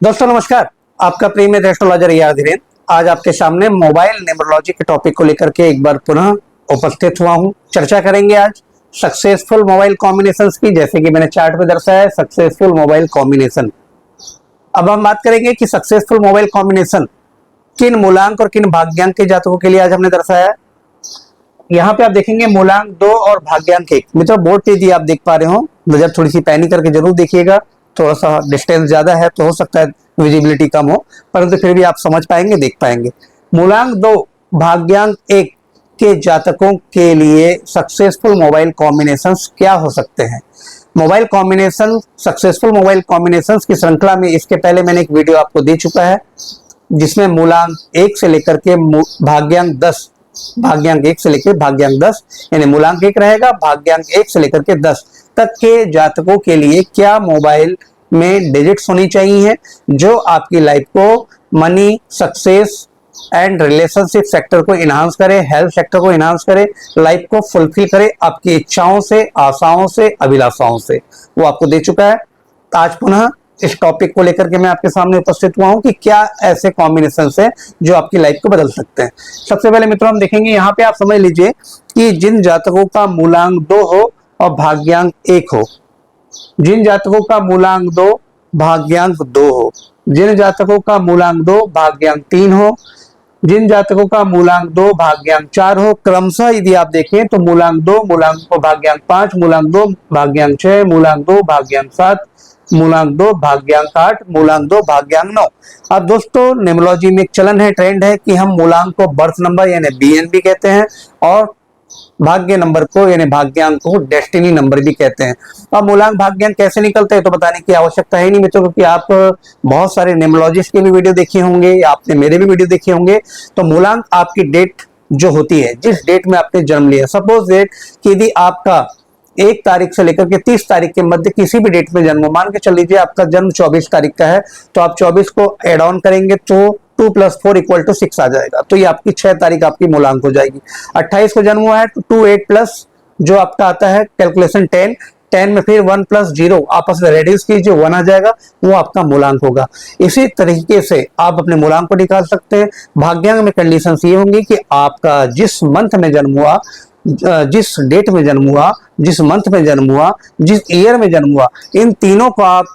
दोस्तों नमस्कार, आपका प्रीमियर एस्ट्रोलॉजर यार धीरेन आज आपके सामने मोबाइल न्यूमरोलॉजी के टॉपिक को लेकर के एक बार पुनः उपस्थित हुआ हूं। चर्चा करेंगे आज सक्सेसफुल मोबाइल कॉम्बिनेशंस की, जैसे कि मैंने चार्ट में दर्शाया है सक्सेसफुल मोबाइल कॉम्बिनेशन। अब हम बात करेंगे कि सक्सेसफुल मोबाइल कॉम्बिनेशन किन मूलांक और किन भाग्यांक के जातकों के लिए आज हमने दर्शाया है। यहाँ पे आप देखेंगे मूलांक 2 और भाग्यांक 1। मित्रों बोर्ड पे यदि आप देख पा रहे हो, नजर थोड़ी सी पैनी करके जरूर देखिएगा, थोड़ा सा डिस्टेंस ज्यादा है तो हो सकता है विजिबिलिटी कम हो, परंतु फिर भी आप समझ पाएंगे, देख पाएंगे। मूलांक 2 भाग्यांक 1 के जातकों के लिए सक्सेसफुल मोबाइल कॉम्बिनेशंस क्या हो सकते हैं। Mobile combination, successful mobile combinations की श्रृंखला में इसके पहले मैंने एक वीडियो आपको दे चुका है, जिसमें मूलांक 1 से लेकर के भाग्यांक 10, भाग्यांक 1 से लेकर भाग्यांक 10 यानी मूलांक 1 रहेगा, भाग्यांक 1 से लेकर के 10 तक के जातकों के लिए क्या मोबाइल में डिजिट्स होनी चाहिए जो आपकी लाइफ को money, success and relationship sector को इनहांस करे, हेल्थ सेक्टर को इनहांस करे, लाइफ को फुलफिल करे आपकी इच्छाओं से, आशाओं से, अभिलाषाओं से, वो आपको दे चुका है। आज पुनः इस टॉपिक को लेकर के मैं आपके सामने उपस्थित हुआ हूं कि क्या ऐसे कॉम्बिनेशन है जो आपकी लाइफ को बदल सकते हैं। सबसे पहले मित्रों हम देखेंगे, यहाँ पे आप समझ लीजिए कि जिन जातकों का मूलांक 2 हो और भाग्यांक 1 हो, जिन जातकों का मूलांक 2 भाग्यांक 2 हो, जिन जातकों का मूलांक 2 भाग्यांक 3 हो, जिन जातकों का मूलांक 2 भाग्यांक 4 हो, क्रमशः यदि आप देखें तो मूलांक 2, मूलांक भाग्यांक 5, मूलांक 2 भाग्यांक 6, मूलांक 2 भाग्यांक 7, मूलांक 2 भाग्यांक 8, मूलांक 2 भाग्यांक 9। अब दोस्तों न्यूमरोलॉजी में एक चलन है, ट्रेंड है कि हम मूलांक को बर्थ नंबर यानी बीएनबी कहते हैं और भाग्य नंबर को यानी भाग्यांक को डेस्टिनी नंबर भी कहते हैं। अब मूलांक भाग्यांक कैसे निकलते हैं तो बताने की आवश्यकता है नहीं मित्रों, क्योंकि आप बहुत सारे न्यूमरोलॉजिस्ट के भी वीडियो देखे होंगे या आपने मेरे भी वीडियो देखे होंगे। तो मूलांक आपकी डेट जो होती है, जिस डेट में आपने जन्म लिया, सपोज डेट कि यदि आपका 1 तारीख से लेकर के 30 तारीख के मध्य किसी भी डेट में जन्म, मान के चल लीजिए आपका जन्म 24 तारीख का है, तो आप 24 को एड ऑन करेंगे तो 2 + 4 = 6 आ जाएगा, तो ये आपकी 6 तारीख आपकी मूलांक हो जाएगी। 28 को जन्म हुआ है तो 2 8 प्लस जो आपका आता है कैलकुलेशन 10, 10 में फिर 1 + 0 आपस में रेड्यूस कीजिए, 1 आ जाएगा, वो आपका मूलांक होगा। इसी तरीके से आप अपने मूलांक को निकाल सकते हैं। भाग्यांक में कंडीशंस ये होंगी कि आपका जिस मंथ में जन्म हुआ, जिस डेट में जन्म हुआ, जिस मंथ में जन्म हुआ, जिस ईयर में जन्म हुआ, इन तीनों को आप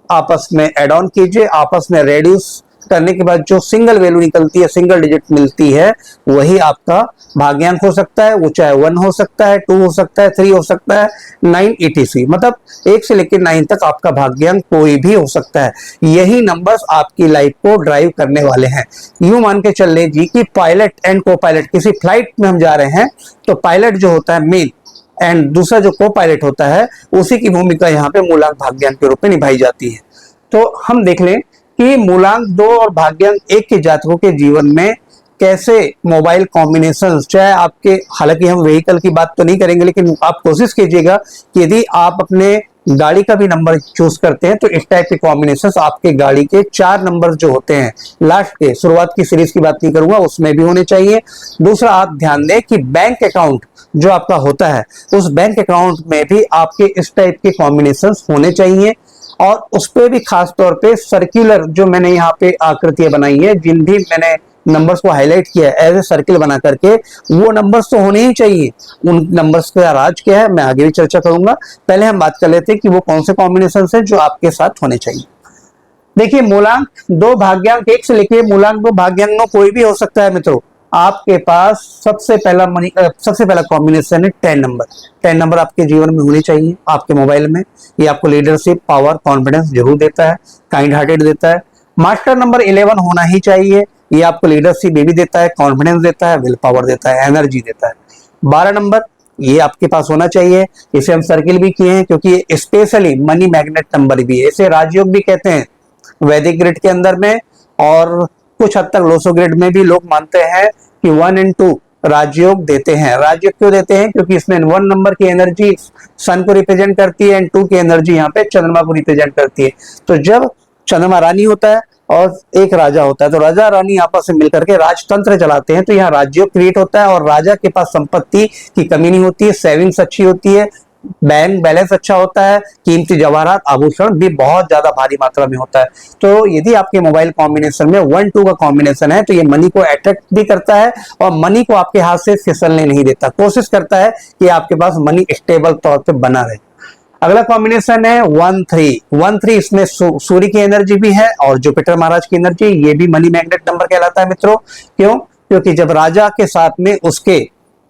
आपस में एड ऑन कीजिए, आपस में रेड्यूस करने के बाद जो सिंगल वैल्यू निकलती है, सिंगल डिजिट मिलती है, वही आपका भाग्यांक हो सकता है। वो चाहे 1 हो सकता है, 2 हो सकता है, 3 हो सकता है, 9 etc, मतलब 1 से लेकर 9 तक आपका भाग्यांक कोई भी हो सकता है। यही नंबर्स आपकी लाइफ को ड्राइव करने वाले हैं। यूं मान के चल लीजिए कि पायलट एंड को पायलट, किसी फ्लाइट में हम जा रहे हैं तो पायलट जो होता है मेन एंड दूसरा जो को पायलट होता है, उसी की भूमिका यहाँ पे मूलांक भाग्यांक के रूप में निभाई जाती है। तो हम देख लें कि मूलांक 2 और भाग्यांक 1 के जातकों के जीवन में कैसे मोबाइल कॉम्बिनेशंस, चाहे आपके, हालांकि हम व्हीकल की बात तो नहीं करेंगे, लेकिन आप कोशिश कीजिएगा कि यदि आप अपने गाड़ी का भी नंबर चूज करते हैं तो इस टाइप के कॉम्बिनेशंस आपके गाड़ी के 4 नंबर जो होते हैं, लास्ट के, शुरुआत की सीरीज की बात नहीं करूंगा, उसमें भी होने चाहिए। दूसरा आप ध्यान दें कि बैंक अकाउंट जो आपका होता है, उस बैंक अकाउंट में भी आपके इस टाइप के कॉम्बिनेशंस होने चाहिए। और उस पे भी खास तौर पे सर्कुलर जो मैंने यहाँ पे आकृतियां बनाई है, जिन भी मैंने नंबर्स को हाईलाइट किया है एज ए सर्किल बना करके, वो नंबर्स तो होने ही चाहिए। उन नंबर्स का राज क्या है मैं आगे भी चर्चा करूंगा। पहले हम बात कर लेते हैं कि वो कौन से कॉम्बिनेशन है जो आपके साथ होने चाहिए। देखिए मूलांक 2 भाग्यांक 1 से लेके मूलांक 2 भाग्यांक 9 कोई भी हो सकता है मित्रों। आपके पास सबसे पहला कॉम्बिनेशन है 10 नंबर। 10 नंबर आपके जीवन में होनी चाहिए आपके मोबाइल में। ये आपको लीडरशिप, पावर, कॉन्फिडेंस जरूर देता है, काइंड हार्टेड देता है। मास्टर नंबर 11 होना ही चाहिए। ये आपको लीडरशिप भी देता है, कॉन्फिडेंस देता है, विल पावर देता है, एनर्जी देता है। 12 नंबर ये आपके पास होना चाहिए। इसे हम सर्किल भी किए हैं क्योंकि ये स्पेशली मनी मैग्नेट नंबर भी है। इसे राजयोग भी कहते हैं वैदिक ग्रिड के अंदर में, और कुछ हद तक लोसो ग्रिड में भी लोग मानते हैं कि 1 और 2 राजयोग देते हैं। राजयोग क्यों देते हैं? क्योंकि इसमें 1 नंबर की एनर्जी सन को रिप्रेजेंट करती है एंड 2 की एनर्जी यहाँ पे चंद्रमा को रिप्रेजेंट करती है। तो जब चंद्रमा रानी होता है और एक राजा होता है, तो राजा रानी आपस में मिलकर के राजतंत्र चलाते हैं, तो यहाँ राज्य क्रिएट होता है और राजा के पास संपत्ति की कमी नहीं होती है, सेविंग्स अच्छी होती है, बैंक बैलेंस अच्छा होता है, कीमती जवाहरात आभूषण भी बहुत ज्यादा भारी मात्रा में होता है। तो यदि आपके मोबाइल कॉम्बिनेशन में 1-2 का कॉम्बिनेशन है तो ये मनी को अट्रैक्ट भी करता है और मनी को आपके हाथ से फिसलने नहीं देता, कोशिश करता है कि आपके पास मनी स्टेबल तौर पे बना रहे। अगला कॉम्बिनेशन है 1-3। 1-3 इसमें सूर्य की एनर्जी भी है और जुपिटर महाराज की एनर्जी, ये भी मनी मैग्नेट नंबर कहलाता है मित्रों। क्यों? क्योंकि जब राजा के साथ में उसके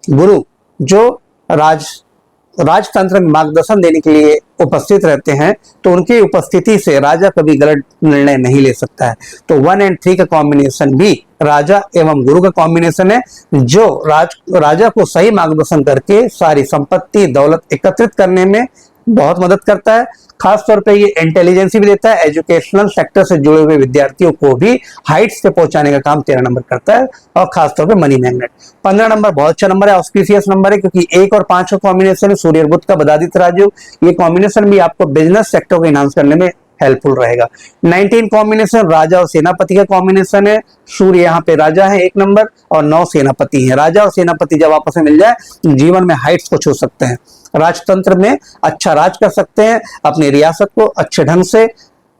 गुरु जो राजतंत्र में मार्गदर्शन देने के लिए उपस्थित रहते हैं तो उनकी उपस्थिति से राजा कभी गलत निर्णय नहीं ले सकता है। तो 1 और 3 का कॉम्बिनेशन भी राजा एवं गुरु का कॉम्बिनेशन है जो राजा को सही मार्गदर्शन करके सारी संपत्ति दौलत एकत्रित करने में बहुत मदद करता है। खासतौर पे ये इंटेलिजेंस भी देता है, एजुकेशनल सेक्टर से जुड़े हुए विद्यार्थियों को भी हाइट्स पे पहुंचाने का काम 13 नंबर करता है और खासतौर पे मनी मैग्नेट। 15 नंबर बहुत अच्छा नंबर है, ऑस्पिशियस नंबर है क्योंकि 1 और 5 का कॉम्बिनेशन है, सूर्य और बुध का बदादित्य राजयोग। ये कॉम्बिनेशन भी आपको बिजनेस सेक्टर को इनहांस करने में हेल्पफुल रहेगा। 19 कॉम्बिनेशन राजा और सेनापति का कॉम्बिनेशन है, सूर्य यहाँ पे राजा है 1 नंबर और 9 सेनापति है। राजा और सेनापति जब आपस में मिल जाए जीवन में हाइट्स को छू सकते हैं, राजतंत्र में अच्छा राज कर सकते हैं, अपनी रियासत को अच्छे ढंग से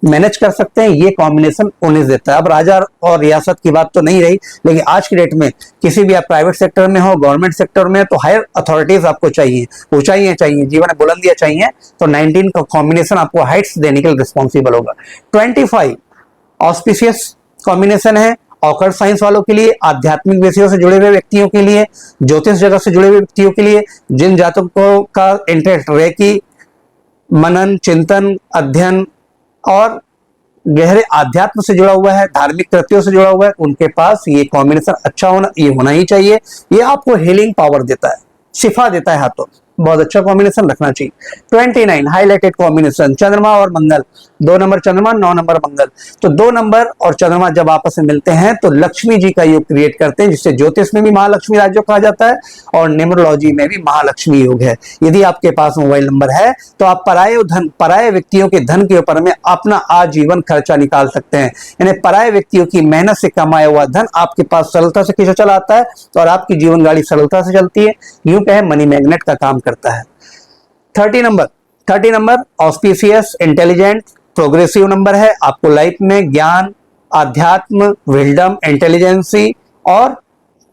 मैनेज कर सकते हैं। ये कॉम्बिनेशन 19 देता है। अब राजा और रियासत की बात तो नहीं रही, लेकिन आज की डेट में किसी भी आप प्राइवेट सेक्टर में हो, गवर्नमेंट सेक्टर में, तो हायर अथॉरिटीज आपको चाहिए, ऊंचाइयां चाहिए, जीवन में बुलंदियां चाहिए। तो 19 का कॉम्बिनेशन आपको हाइट्स देने के लिए रिस्पॉन्सिबल होगा। 25 ऑस्पिशियस कॉम्बिनेशन है ऑकल्ट साइंस वालों के लिए, आध्यात्मिक विषयों से जुड़े हुए व्यक्तियों के लिए, ज्योतिष जगत से जुड़े हुए व्यक्तियों के लिए, जिन जातकों का इंटरेस्ट रेकी, मनन, चिंतन, अध्ययन और गहरे आध्यात्म से जुड़ा हुआ है, धार्मिक कृत्यों से जुड़ा हुआ है, उनके पास ये कॉम्बिनेशन अच्छा होना ही चाहिए। ये आपको हीलिंग पावर देता है, शिफा देता है हाथों, बहुत अच्छा कॉम्बिनेशन रखना चाहिए। 29 हाईलाइटेड कॉम्बिनेशन चंद्रमा और मंगल, 2 नंबर चंद्रमा 9 नंबर मंगल। तो 2 नंबर और चंद्रमा जब आपस में मिलते हैं तो लक्ष्मी जी का योग क्रिएट करते हैं, जिससे ज्योतिष में भी महालक्ष्मी राजयोग कहा जाता है और न्यूमरोलॉजी में भी महालक्ष्मी योग है। यदि आपके पास मोबाइल नंबर है तो आप पराये व्यक्तियों के धन के ऊपर में अपना आजीवन खर्चा निकाल सकते हैं। यानी पराये व्यक्तियों की मेहनत से कमाया हुआ धन आपके पास सरलता से खींचा चला आता है और आपकी जीवन गाड़ी सरलता से चलती है। यूं कहे मनी मैग्नेट का काम करता है। 30 number auspicious, intelligent, progressive number है। आपको लाइफ में ज्ञान, आध्यात्म, विजडम, इंटेलिजेंसी और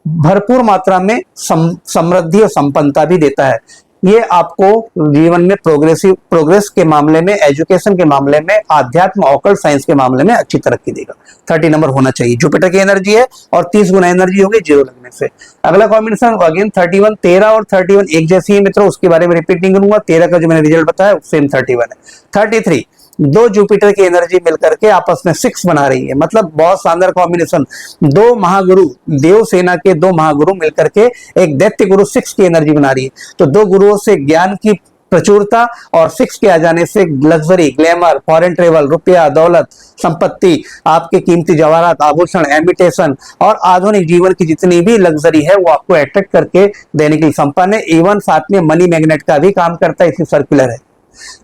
भरपूर मात्रा में समृद्धि और संपन्नता भी देता है। ये आपको जीवन में प्रोग्रेस के मामले में, एजुकेशन के मामले में, आध्यात्म ऑकल्ट साइंस के मामले में अच्छी तरक्की देगा। 30 नंबर होना चाहिए। जुपिटर की एनर्जी है और 30 गुना एनर्जी होगी 0 लगने से। अगला कॉम्बिनेशन अगेन 31, 13 और 31 एक जैसी है मित्रों, उसके बारे में रिपीट नहीं करूंगा। 13 का जो मैंने रिजल्ट बताया सेम 31 है। 33 2 जुपिटर की एनर्जी मिलकर के आपस में 6 बना रही है, मतलब बहुत शानदार कॉम्बिनेशन। 2 महागुरु, देव सेना के 2 महागुरु मिलकर के एक दैत्य गुरु 6 की एनर्जी बना रही है। तो 2 गुरुओं से ज्ञान की प्रचुरता और 6 के आ जाने से लग्जरी, ग्लैमर, फॉरेन ट्रेवल, रुपया, दौलत, संपत्ति, आपके कीमती जवाहरात, आभूषण, एमिटेशन और आधुनिक जीवन की जितनी भी लग्जरी है वो आपको अट्रैक्ट करके देने के लिए संपन्न है। इवन साथ में मनी मैग्नेट का भी काम करता है, इसी सर्कुलर है।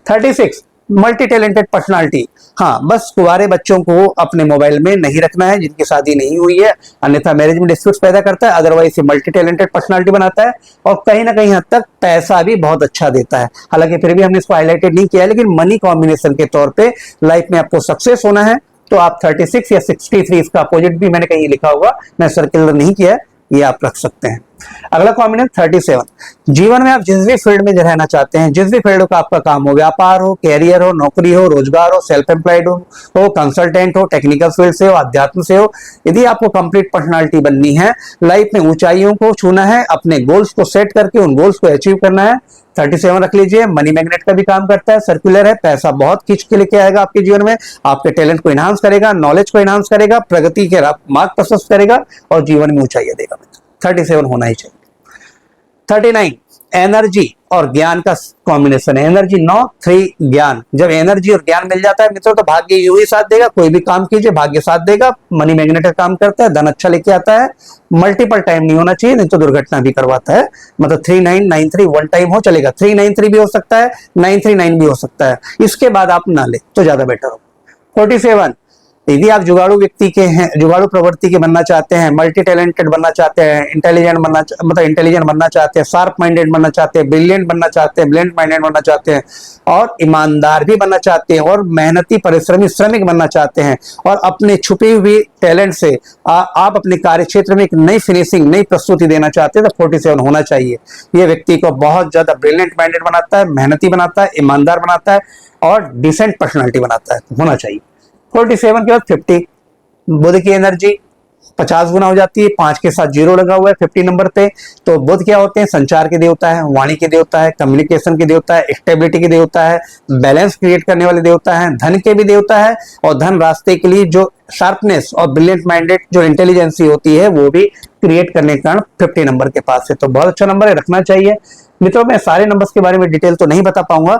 36 मल्टी टैलेंटेड पर्सनालिटी। हाँ, बस कुंवारे बच्चों को अपने मोबाइल में नहीं रखना है जिनकी शादी नहीं हुई है, अन्यथा मैरिज में डिस्प्यूट्स पैदा करता है। अदरवाइज ये मल्टी टैलेंटेड पर्सनालिटी बनाता है और कहीं ना कहीं हद तक पैसा भी बहुत अच्छा देता है। हालांकि फिर भी हमने इसको हाईलाइटेड नहीं किया है, लेकिन मनी कॉम्बिनेशन के तौर पे लाइफ में आपको सक्सेस होना है तो आप 36 या 63, इसका अपोजिट भी मैंने कहीं लिखा होगा, मैं सर्कुलर नहीं किया है, ये आप रख सकते हैं। अगला कॉम्बिनेशन 37 जीवन में आप जिस भी फील्ड में रहना चाहते हैं, जिस भी फील्ड का आपका काम हो, व्यापार हो, कैरियर हो, नौकरी हो, रोजगार हो, सेल्फ एम्प्लॉयड हो, कंसल्टेंट हो, टेक्निकल फील्ड से हो, अध्यात्म से हो, यदि आपको कंप्लीट पर्सनालिटी बननी है, लाइफ में ऊंचाइयों को छूना है, अपने गोल्स को सेट करके उन गोल्स को अचीव करना है, 37 रख लीजिए। मनी मैग्नेट का भी काम करता है, सर्कुलर है, पैसा बहुत खींच के लेके आएगा आपके जीवन में, आपके टैलेंट को इनहांस करेगा, नॉलेज को इनहांस करेगा, प्रगति के मार्ग प्रशस्त करेगा और जीवन में ऊंचाइयां देगा। 37 होना ही चाहिए। 39 एनर्जी और ज्ञान का कॉम्बिनेशन है। एनर्जी 9, 3 ज्ञान। जब एनर्जी और ज्ञान मिल जाता है मित्रों तो भाग्य यूं ही साथ देगा, कोई भी काम कीजिए भाग्य साथ देगा। मनी मैग्नेट का काम करता है, धन अच्छा लेके आता है, मल्टीपल टाइम नहीं होना चाहिए, नहीं तो दुर्घटना भी करवाता है। मतलब 3993 वन टाइम हो चलेगा, 393 भी हो सकता है, 939 भी हो सकता है, इसके बाद आप ना ले तो ज्यादा बेटर हो। 47 यदि आप जुगाड़ू व्यक्ति के हैं, जुगाड़ू प्रवृत्ति के बनना चाहते हैं, मल्टी टैलेंटेड बनना चाहते हैं, इंटेलिजेंट बनना चाहते हैं, शार्प माइंडेड बनना चाहते हैं, ब्रिलियंट बनना चाहते हैं, ब्रिलियंट माइंडेड बनना चाहते हैं, और ईमानदार भी बनना चाहते हैं, और मेहनती परिश्रमी श्रमिक बनना चाहते हैं, और अपने छुपी हुई टैलेंट से आप अपने कार्य क्षेत्र में एक नई फिनिशिंग, नई प्रस्तुति देना चाहते हैं, तो 47 होना चाहिए। ये व्यक्ति को बहुत ज्यादा ब्रिलियंट माइंडेड बनाता है, मेहनती बनाता है, ईमानदार बनाता है, और डिसेंट पर्सनालिटी बनाता है, होना चाहिए। 47 के बाद 50, बुध की एनर्जी 50 गुना हो जाती है, 5 के साथ 0 लगा हुआ है 50 नंबर पे। तो बुध क्या होते हैं? संचार के देवता है, वाणी के देवता है, कम्युनिकेशन के देवता है, स्टेबिलिटी के देवता है, बैलेंस क्रिएट करने वाले देवता है, धन के भी देवता है, और धन रास्ते के लिए जो शार्पनेस और ब्रिलियंट माइंडेड जो इंटेलिजेंसी होती है वो भी क्रिएट करने के कारण 50 नंबर के पास है। तो बहुत अच्छा नंबर है, रखना चाहिए। मित्रों, मैं सारे नंबर्स के बारे में डिटेल तो नहीं बता पाऊंगा,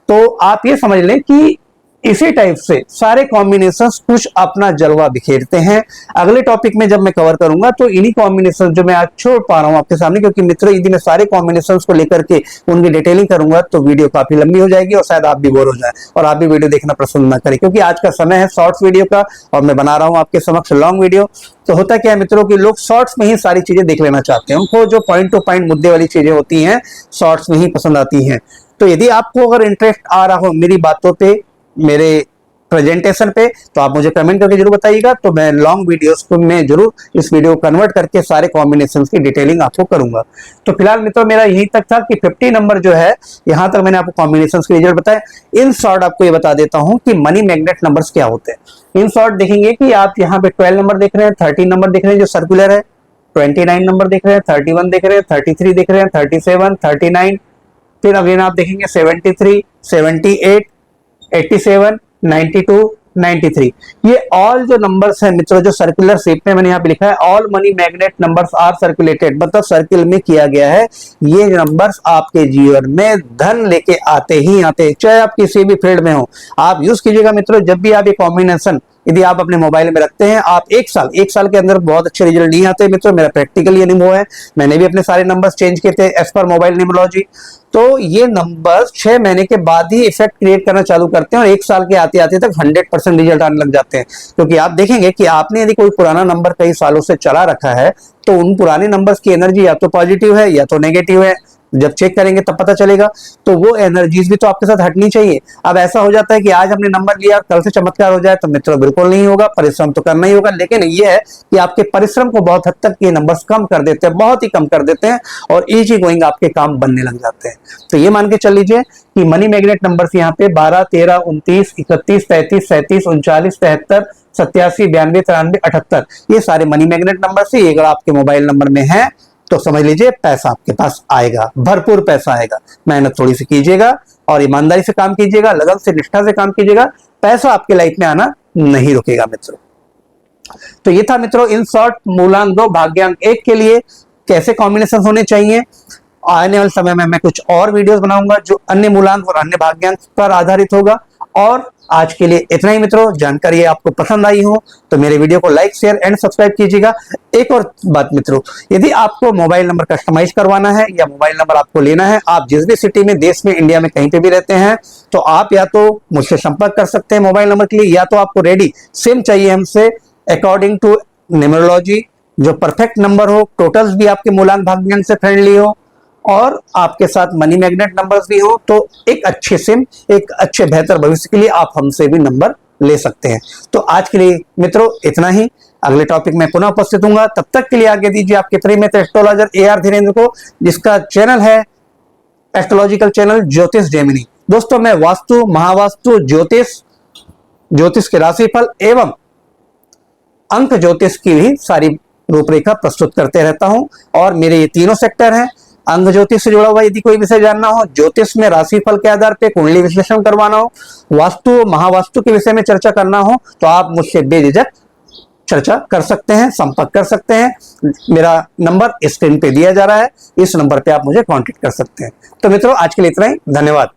तो आप ये समझ लें कि इसी टाइप से सारे कॉम्बिनेशंस कुछ अपना जलवा बिखेरते हैं। अगले टॉपिक में जब मैं कवर करूंगा तो इन्हीं कॉम्बिनेशन जो मैं आज छोड़ पा रहा हूं आपके सामने, क्योंकि मित्रों यदि मैं सारे कॉम्बिनेशंस को लेकर के उनकी डिटेलिंग करूंगा तो वीडियो काफी लंबी हो जाएगी, और शायद आप भी बोर हो जाए और आप भी वीडियो देखना पसंद ना करें, क्योंकि आज का समय है शॉर्ट्स वीडियो का, और मैं बना रहा हूं आपके समक्ष लॉन्ग वीडियो। तो होता क्या है मित्रों कि लोग शॉर्ट्स में ही सारी चीजें देख लेना चाहते हैं, उनको जो पॉइंट टू पॉइंट मुद्दे वाली चीजें होती हैं शॉर्ट्स में ही पसंद आती हैं। तो यदि आपको अगर इंटरेस्ट आ रहा हो मेरी बातों पे, मेरे प्रेजेंटेशन पे, तो आप मुझे कमेंट करके जरूर बताइएगा, तो मैं लॉन्ग वीडियोस को मैं जरूर इस वीडियो को कन्वर्ट करके सारे कॉम्बिनेशंस की डिटेलिंग आपको करूंगा। तो फिलहाल मित्रों मेरा यही तक था कि 50 नंबर जो है, यहां तक मैंने आपको कॉम्बिनेशंस के रिजल्ट बताए। इन शॉर्ट आपको ये बता देता हूं कि मनी मैग्नेट नंबर्स क्या होते हैं। इन शॉर्ट देखेंगे कि आप यहाँ पे 12 नंबर देख रहे हैं, 13 नंबर देख रहे हैं जो सर्कुलर है, 29 नंबर देख रहे हैं, 31 देख रहे हैं, 33 देख रहे हैं, 37, 39, फिर अगेन आप देखेंगे 73, 78, 87, 92, 93। ये ऑल जो नंबर्स हैं मित्रों, जो सर्कुलर शेप में मैंने यहाँ पे लिखा है, all money magnet numbers are circulated, मतलब सर्किल में किया गया है। ये नंबर्स आपके जीवन में धन लेके आते ही आते, चाहे आप किसी भी फील्ड में हो। आप यूज कीजिएगा मित्रों, जब भी आप ये कॉम्बिनेशन यदि आप अपने मोबाइल में रखते हैं, आप एक साल के अंदर बहुत अच्छे रिजल्ट नहीं आते मित्रों, मेरा प्रैक्टिकली अनुभव है। मैंने भी अपने सारे नंबर्स चेंज किए थे एज पर मोबाइल न्यूमरोलॉजी। तो ये नंबर्स 6 महीने के बाद ही इफेक्ट क्रिएट करना चालू करते हैं, और 1 साल के आते आते तक 100% रिजल्ट आने लग जाते हैं। क्योंकि आप देखेंगे कि आपने यदि कोई पुराना नंबर कई सालों से चला रखा है, तो उन पुराने नंबर्स की एनर्जी या तो पॉजिटिव है या तो नेगेटिव है। जब चेक करेंगे तब पता चलेगा, तो वो एनर्जीज भी तो आपके साथ हटनी चाहिए। अब ऐसा हो जाता है कि आज हमने नंबर लिया, कल से चमत्कार हो जाए, तो मित्रों बिल्कुल नहीं होगा। परिश्रम तो करना ही होगा, लेकिन ये है कि आपके परिश्रम को बहुत हद तक ये नंबर्स कम कर देते हैं, बहुत ही कम कर देते हैं, और इजी गोइंग आपके काम बनने लग जाते हैं। तो ये मान के चल लीजिए कि मनी मैग्नेट नंबर्स यहाँ पे 12, 13, 29, 31, 33, 37, 39, 73, 87, 92, 93, 78, ये सारे मनी मैग्नेट नंबर से अगर आपके मोबाइल नंबर में है तो समझ लीजिए पैसा आपके पास आएगा, भरपूर पैसा आएगा। मेहनत थोड़ी सी कीजिएगा और ईमानदारी से काम कीजिएगा, लगन से, निष्ठा से काम कीजिएगा, पैसा आपके लाइफ में आना नहीं रुकेगा मित्रों। तो ये था मित्रों इन शॉर्ट मूलांक 2 भाग्यांक 1 के लिए कैसे कॉम्बिनेशन होने चाहिए। आने वाले समय में मैं कुछ और वीडियोस बनाऊंगा जो अन्य मूलांक और अन्य भाग्यांक पर आधारित होगा। और आज के लिए इतना ही मित्रों, जानकारी आपको पसंद आई हो तो मेरे वीडियो को लाइक, शेयर एंड सब्सक्राइब कीजिएगा। एक और बात मित्रों, यदि आपको मोबाइल नंबर कस्टमाइज करवाना है या मोबाइल नंबर आपको लेना है, आप जिस भी सिटी में, देश में, इंडिया में कहीं पे भी रहते हैं, तो आप या तो मुझसे संपर्क कर सकते हैं मोबाइल नंबर के लिए, या तो आपको रेडी सिम चाहिए हमसे अकॉर्डिंग टू न्यूमरोलॉजी, जो परफेक्ट नंबर हो, टोटल्स भी आपके मूलांक भाग्यांक से फ्रेंडली हो, और आपके साथ मनी मैग्नेट नंबर्स भी हो, तो एक अच्छे सिम, एक अच्छे बेहतर भविष्य के लिए आप हमसे भी नंबर ले सकते हैं। तो आज के लिए मित्रों इतना ही, अगले टॉपिक में पुनः उपस्थित हूंगा। तब तक के लिए आगे दीजिए आपके प्रिय एस्ट्रोलॉजर AR धीरेन्द्र को, जिसका चैनल है एस्ट्रोलॉजिकल चैनल ज्योतिष जेमिनी। दोस्तों मैं वास्तु, महावास्तु, ज्योतिष के राशिफल एवं अंक ज्योतिष की भी सारी रूपरेखा प्रस्तुत करते रहता हूं, और मेरे ये तीनों सेक्टर हैं। अंग ज्योतिष से जुड़ा हुआ यदि कोई विषय जानना हो, ज्योतिष में राशिफल के आधार पे कुंडली विश्लेषण करवाना हो, वास्तु, महावास्तु के विषय में चर्चा करना हो, तो आप मुझसे बेझिझक चर्चा कर सकते हैं, संपर्क कर सकते हैं। मेरा नंबर स्क्रीन पे दिया जा रहा है, इस नंबर पे आप मुझे कांटेक्ट कर सकते हैं। तो मित्रों आज के लिए इतना ही, धन्यवाद।